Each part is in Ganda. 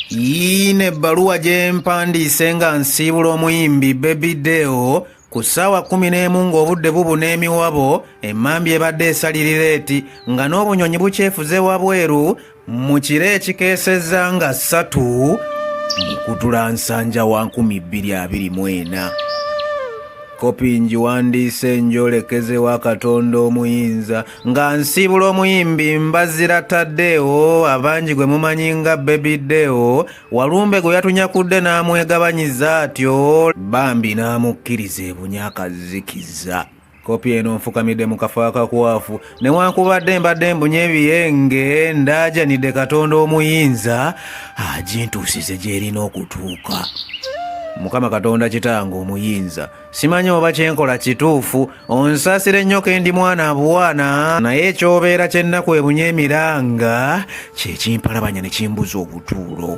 Yine ebbaluwa gye mpandiise nga nsiibula omuyimbi Baby Deo ku ssaawa 11 ng'obudde bubuna emiwabo, emmambi ebadde esalirira eti nga n'obunyonyi bukyefuze wabweru mu kiro ekikeesezza nga 3 mu Kutula Nsanja wa 2024. Kopi ngiwandiise njolekeze wa Katonda omuyinza nga nsiibula omuyimbi Mbazira Taddeo abangi gwe mumanyi nga Baby Deo, Walumbe gwe yatunyakudde n'amwegabanyiza atyo bambi n'amukkiriza ebunyakazikiza. Kopi eno nfukamidde mu kafo akakwafu newankubadde mbadde mbunye ebiyenge ndaajanidde Katonda omuyinza agintuusize gy'erina okutuuka. Mukama Katonda kitange omuyinza, simanyi oba kyenkola kituufu, onsaasire nnyo ke ndi mwana bwana, naye ekyobeera kyennaku ebunye emiranga kye kimpalabanya ne kimbuza obutuulo.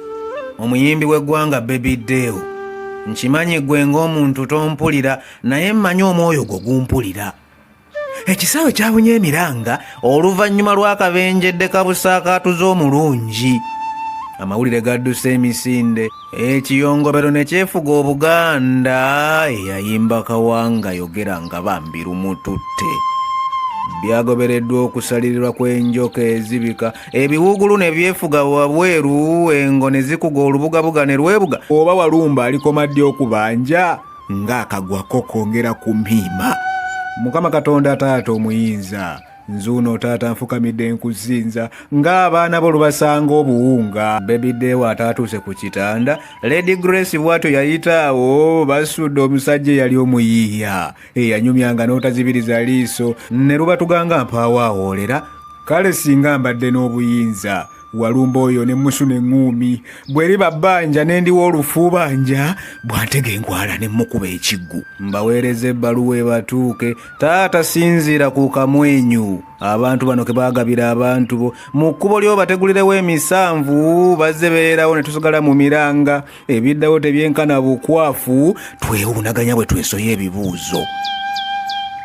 Omuyimbi w'eggwanga Baby Deo, nkimanyi ggwe ng'omuntu tompulira, naye mmanyi omwoyo gwo gumpulira. Ekisaawe kyabunye emiranga oluvannyuma lw'akabenjedde kabusaakaatuza omulungi. Amawulire gadduse emisinde, ekiyongobero ne kyefuga Obuganda, eyayimba Kawanga yogera nga bambi lumututte. Byagobereddwa okusalirirwa kw'enjoka ezibika, ebiwugulu ne byefuga wabweru, engo ne zikuga olubugabuga ne lwebuga, oba Walumbe alikomadde okubanja ng'akagwako kongera ku mpiima. Mukama Katonda taata omuyinza, nzuuno taata nfukamidde nkuzinza ng'abaana bo lubasanga obuwunga. Baby Deo ataatuuse ku kitanda, Lady Grace bw'atyo yayitaawo, basudde omusajja eyali omuyiiya eyanyumyanga n'otazibiriza liiso ne lubatuganga mpaawo awoolera. Kale singa mbadde n'obuyinza, Walumbe oyo ne musu n'eŋŋuumi bwe liba bbanja n'endiwa olufuubanja bw'antega enkwala ne mukuba ekiggu. Mbaweereza ebbaluwa ebatuuke, taata sinziira ku kamwenyu. Abantu bano ke baagabira abantu bo mu kkubo ly'obategulirewo emisanvu, bazze beerawo ne tusigala mu miranga, ebiddawo tebyenkana bukwafu, twewunaganya bwe twesoya ebibuuzo.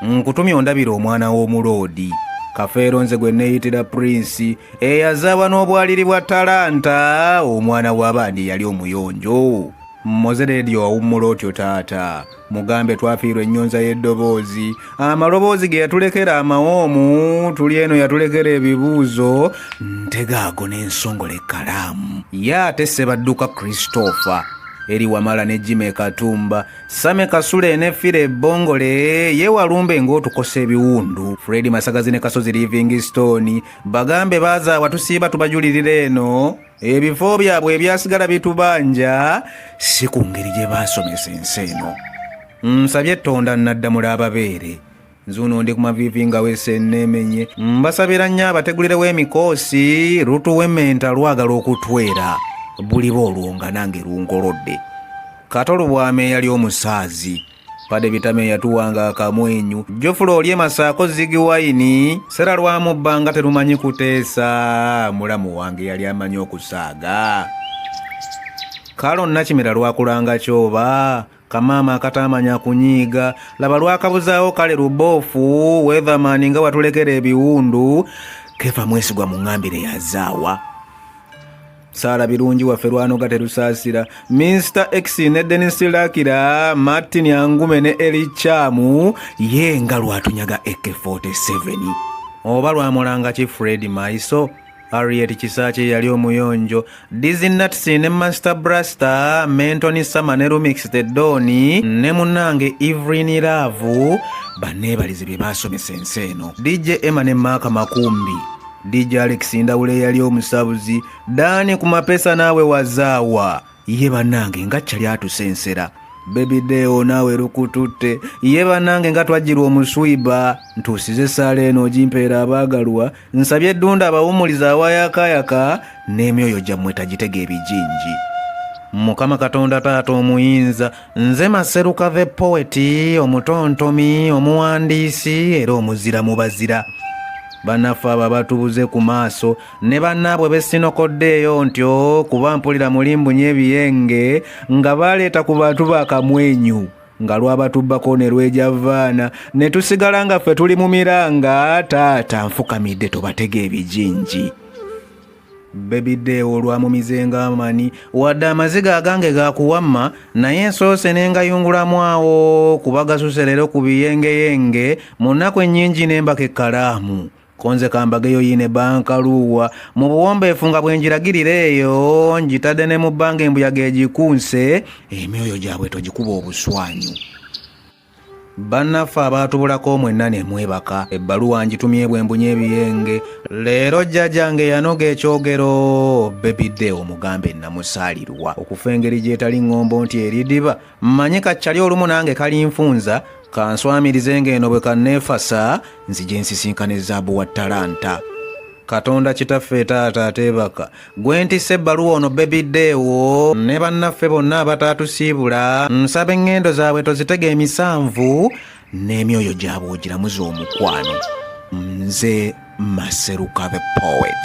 Nkutumye ondabira omwana w'omuloodi Kafeero nze gwe neeyitira Prince, eyazaabwa n'obwaliri bwa talanta, omwana w'abandi yali omuyonjo. Mmoze leediyo wawummula otyo taata, mugambe twafiirwa ennyonza y'eddoboozi, amaloboozi ge yatulekera amawoomu, tuli eno yatulekera ebibuuzo, ntegaago n'ensongola ekkalaamu. Ye ate Ssebadduka Christopher, Eri Wamala ne Jime Katumba, Same Kasule ne Fire Bongole, ye Walumbe ng'otukosa ebiwundu, Fred Masagazi ne Kasozi Livingstone, bagambe baaza watusiiba tubajulirira eno, ebifo byabwe ebyasigala bitubanja, si ku ngeri gye baasomesa ensi eno. Nsabye Tonda naddamula ababeere, nzuuno ndi ku maviivi nga weese nneemenye, mbasabira nnyo abategulirewo emikoosi, lutuwemmenta lwagala okutwera. Buliba olwonga nange lungolodde. Katolo bwame yali omusaazi, Pade Bitame yatuwanga akamwenyu, Jofula olye Masaako Ziggy Wine, Sera lwamubbanga terumanyi kuteesa, mulamu wange yali amanyi okusaaga. Kalo Nakimera lwakulanga kyoba, Kamaama akatamanya kunyiiga, laba lwakabuzaawo kale luboofu, Weatherman nga watulekera ebiwundu, Kefa Mwesigwa mu ngambire yazaawa. Saala birungi waffe lwanoga terusaasira, Mr. X ne Dennis Lakira, Martin Angume ne Eli Chamu, ye nga lwatunyaga AK-47. Oba lwamulanga ki Fred Maiso, Harriet Kisaache yali omuyonjo, Dizzy Nuts ne Master Blaster, Mentoni Sama ne Rumix the Doni, ne munnange Evelyn Love, banneebalize bye baasomesa ensi eno. DJ Emma ne Maaka Makumbi, DJ Alex Ndawule yali omusabuzi, Dani ku mapesa naawe wazaawa, ye bannange nga kyali atusensera. Baby Deo naawe lukututte, ye bannange nga twajjirwa omuswiba, ntuusize saala eno ogimpeera abaagalwa, nsabye eddunda abawumuliza awayakayaka, n'emyoyo gyammwe tagitega ebijinji. Mukama Katonda taata omuyinza, nze Maseruka the Poet, omutontomi, omuwandiisi era omuzira mu bazira. Bannaffe abo batubuze ku maaso, ne bannaabwe besinokoddeeyo ntyo kuba mpulira mulimbunye ebiyenge nga baleeta ku bantu b'akamwenyu, nga lwabatubbako ne lwejavaana, ne tusigala nga ffe tuli mu miranga, taata nfukamidde tobatega ebijinji. Baby Deo olwamumizenga amani wadde amaziga agange gakuwamma naye nsoose nengayungulamu awo kuba gasuse leero ku biyengeyenge mu nnaku ennyingi nembaka ekkalaamu. Konze kambageyo yine bankaluwa mu buwombeefu nga bwe njiragirira eyo njitadde ne mu bbanga embuyaga egikunse emyoyo gyabwe togikuba obuswanyu. Bannaffe abaatubulako mwenna ne mwebaka ebbaluwa ngitumye bwe mbunye ebiyenge leero jjajjange yanoga ekyogero Baby Deo mugambe namusaalirwa okufa engeri gyetali ŋŋombo nti eridiba mmanyi kaccali olumu nange kalinfunza kanswamirize ng'eno bwe kanneefasa nzije nsisinkane zaabu wa talanta. Katonda kitaffe taata ateebaka gwe ntisse ebbaluwa ono Baby Deo ne bannaffe bonna abatatusiibula nsaba eŋŋendo zaabwe tozitega emisanvu n'emyoyo gyabwe ogiramuza omukwano. Nze Maseruka the Poet.